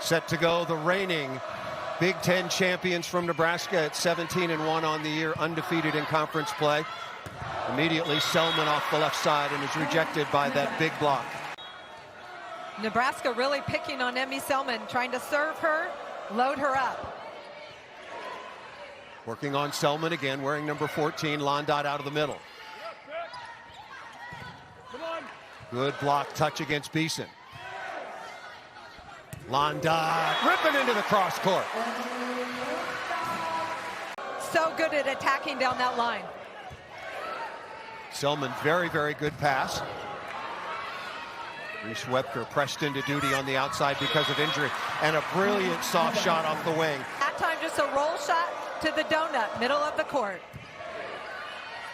Set to go, the reigning Big Ten champions from Nebraska at 17-1 on the year, undefeated in conference play. Immediately Selman off the left side and is rejected by that big block. Nebraska really picking on Emmy Selman, trying to serve her, load her up. Working on Selman again, wearing number 14, Londot out of the middle. Good block touch against Beeson. Londot ripping into the cross court. So good at attacking down that line. Selman, very, very good pass. Reese Webker pressed into duty on the outside because of injury, and a brilliant soft shot off the wing. That time just a roll shot to the donut, middle of the court.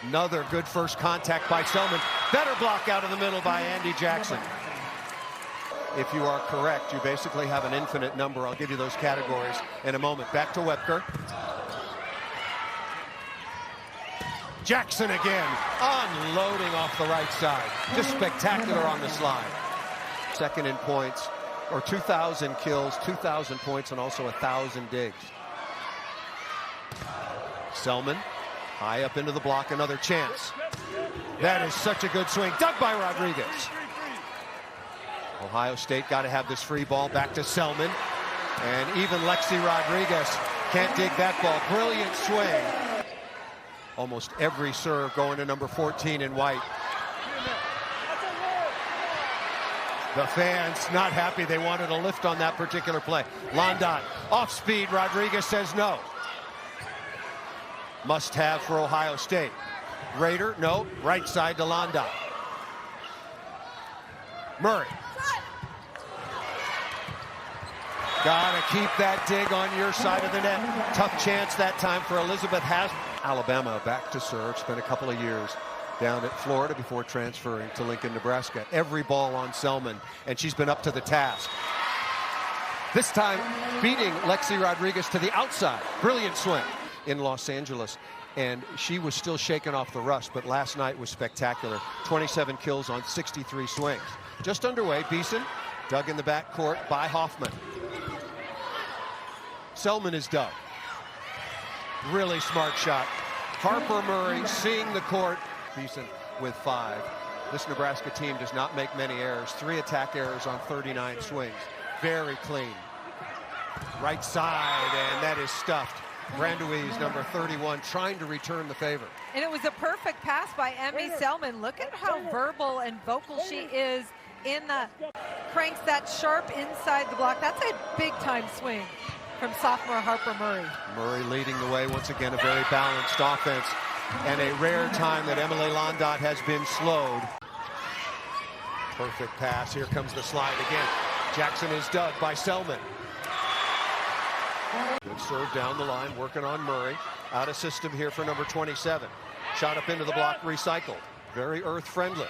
Another good first contact by Selman. Better block out of the middle by Andy Jackson. If you are correct, you basically have an infinite number. I'll give you those categories in a moment. Back to Webker. Jackson again, unloading off the right side. Just spectacular on the slide. Second in points, or 2,000 kills, 2,000 points, and also 1,000 digs. Selman, high up into the block, another chance. That is such a good swing, dug by Rodriguez. Ohio State got to have this free ball, back to Selman. And even Lexi Rodriguez can't dig that ball. Brilliant swing. Almost every serve going to number 14 in white. The fans not happy. They wanted a lift on that particular play. Londot off speed. Rodriguez says no. Must have for Ohio State. Raider, no. Right side to Londot. Murray. Gotta keep that dig on your side of the net. Tough chance that time for Elizabeth Haslam. Alabama back to serve. Spent a couple of years down at Florida before transferring to Lincoln, Nebraska. Every ball on Selman, and she's been up to the task. This time beating Lexi Rodriguez to the outside. Brilliant swing in Los Angeles, and she was still shaking off the rust, but last night was spectacular. 27 kills on 63 swings. Just underway, Beeson dug in the back court by Hoffman. Selman is dug. Really smart shot. Harper Murray seeing the court. Beeson with 5. This Nebraska team does not make many errors. 3 attack errors on 39 swings. Very clean. Right side, and that is stuffed. Brandeis, number 31, trying to return the favor. And it was a perfect pass by Emmy Selman. Look at how verbal and vocal she is in the cranks that sharp inside the block. That's a big-time swing from sophomore Harper Murray. Murray leading the way once again, a very balanced offense, and a rare time that Emily Londot has been slowed. Perfect pass. Here comes the slide again. Jackson is dug by Selman. Good serve down the line, working on Murray. Out of system here for number 27. Shot up into the block, recycled. Very earth-friendly.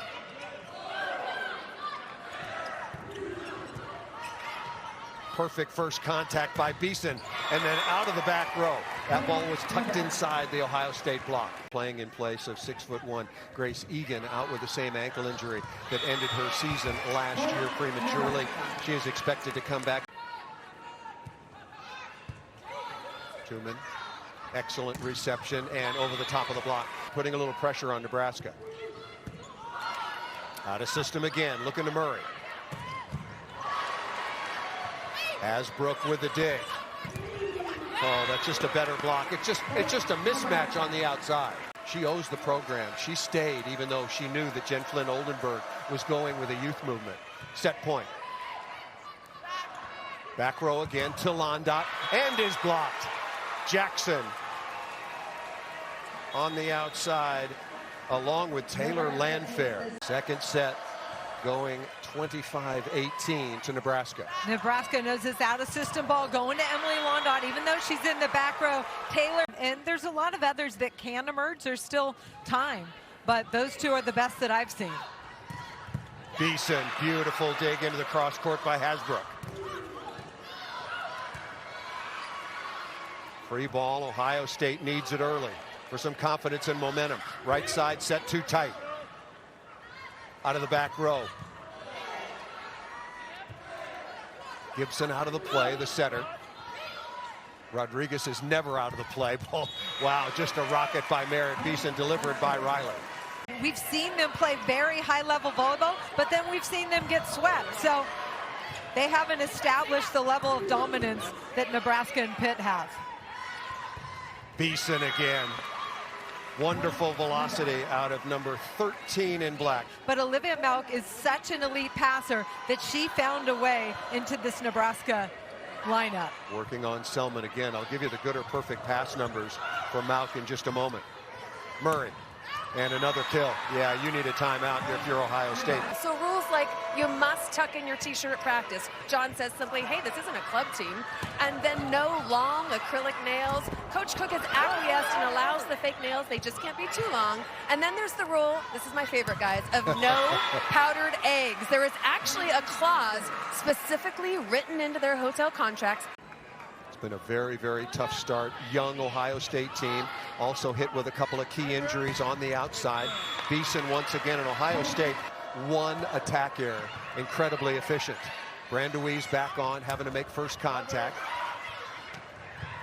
Perfect first contact by Beeson, and then out of the back row. That ball was tucked inside the Ohio State block. Playing in place of 6'1" Grace Egan, out with the same ankle injury that ended her season last year prematurely. She is expected to come back. Tuman, excellent reception and over the top of the block, putting a little pressure on Nebraska. Out of system again, looking to Murray. Asbrook with the dig. Oh, that's just a better block. It's just a mismatch on the outside. She owes the program. She stayed even though she knew that Jen Flynn Oldenburg was going with a youth movement. Set point. Back row again to Londot, and is blocked. Jackson on the outside along with Taylor Landfair. Second set going 25-18 to Nebraska. Nebraska knows it's out of system ball going to Emily Londot, even though she's in the back row. Taylor, and there's a lot of others that can emerge. There's still time, but those two are the best that I've seen. Beeson, beautiful dig into the cross court by Hasbrook. Free ball, Ohio State needs it early for some confidence and momentum. Right side set too tight. Out of the back row. Gibson out of the play, the setter. Rodriguez is never out of the play. Oh, wow, just a rocket by Merritt Beeson, delivered by Riley. We've seen them play very high-level volleyball, but then we've seen them get swept. So they haven't established the level of dominance that Nebraska and Pitt have. Beeson again. Wonderful velocity out of number 13 in black. But Olivia Malk is such an elite passer that she found a way into this Nebraska lineup. Working on Selman again. I'll give you the good or perfect pass numbers for Malk in just a moment. Murray. And another kill. Yeah, you need a timeout if you're Ohio State. So rules like you must tuck in your t-shirt at practice. John says simply, hey, this isn't a club team. And then no long acrylic nails. Coach Cook has acquiesced and allows the fake nails. They just can't be too long. And then there's the rule, this is my favorite, guys, of no powdered eggs. There is actually a clause specifically written into their hotel contracts. It's been a very, very tough start. Young Ohio State team, also hit with a couple of key injuries on the outside. Beeson once again in Ohio State, one attack error, incredibly efficient. Brandewees back on, having to make first contact.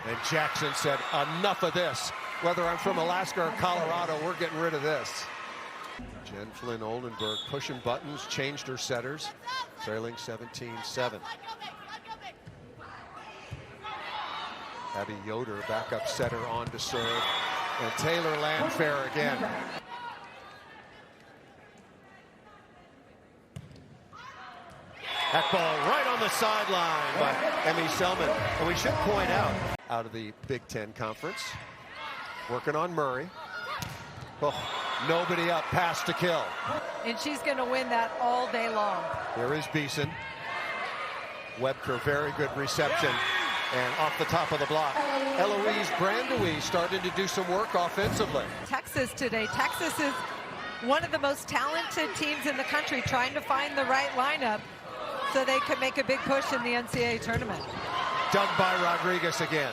And Jackson said, enough of this. Whether I'm from Alaska or Colorado, we're getting rid of this. Jen Flynn Oldenburg pushing buttons, changed her setters, trailing 17-7. Abby Yoder, backup setter, on to serve. And Taylor Landfair again. That ball right on the sideline by Emmy Selman. And we should point out of the Big Ten Conference, working on Murray. Oh, nobody up, pass to kill. And she's going to win that all day long. Here is Beeson. Webker, very good reception. And off the top of the block, Eloise Brandewees started to do some work offensively. Texas today. Texas is one of the most talented teams in the country, trying to find the right lineup so they could make a big push in the NCAA tournament. Dug by Rodriguez again.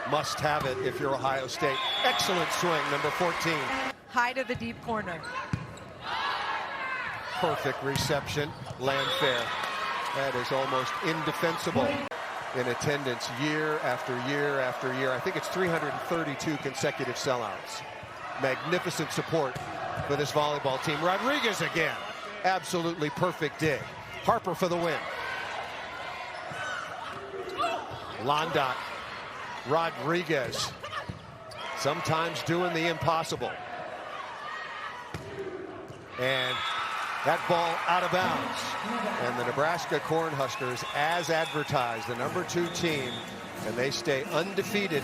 Must have it if you're Ohio State. Excellent swing, number 14. High to the deep corner. Perfect reception, Landfair. That is almost indefensible. In attendance year after year after year. I think it's 332 consecutive sellouts. Magnificent support for this volleyball team. Rodriguez again. Absolutely perfect dig. Harper for the win. Londot. Rodriguez. Sometimes doing the impossible. And that ball out of bounds. And the Nebraska Cornhuskers, as advertised, the #2 team, and they stay undefeated.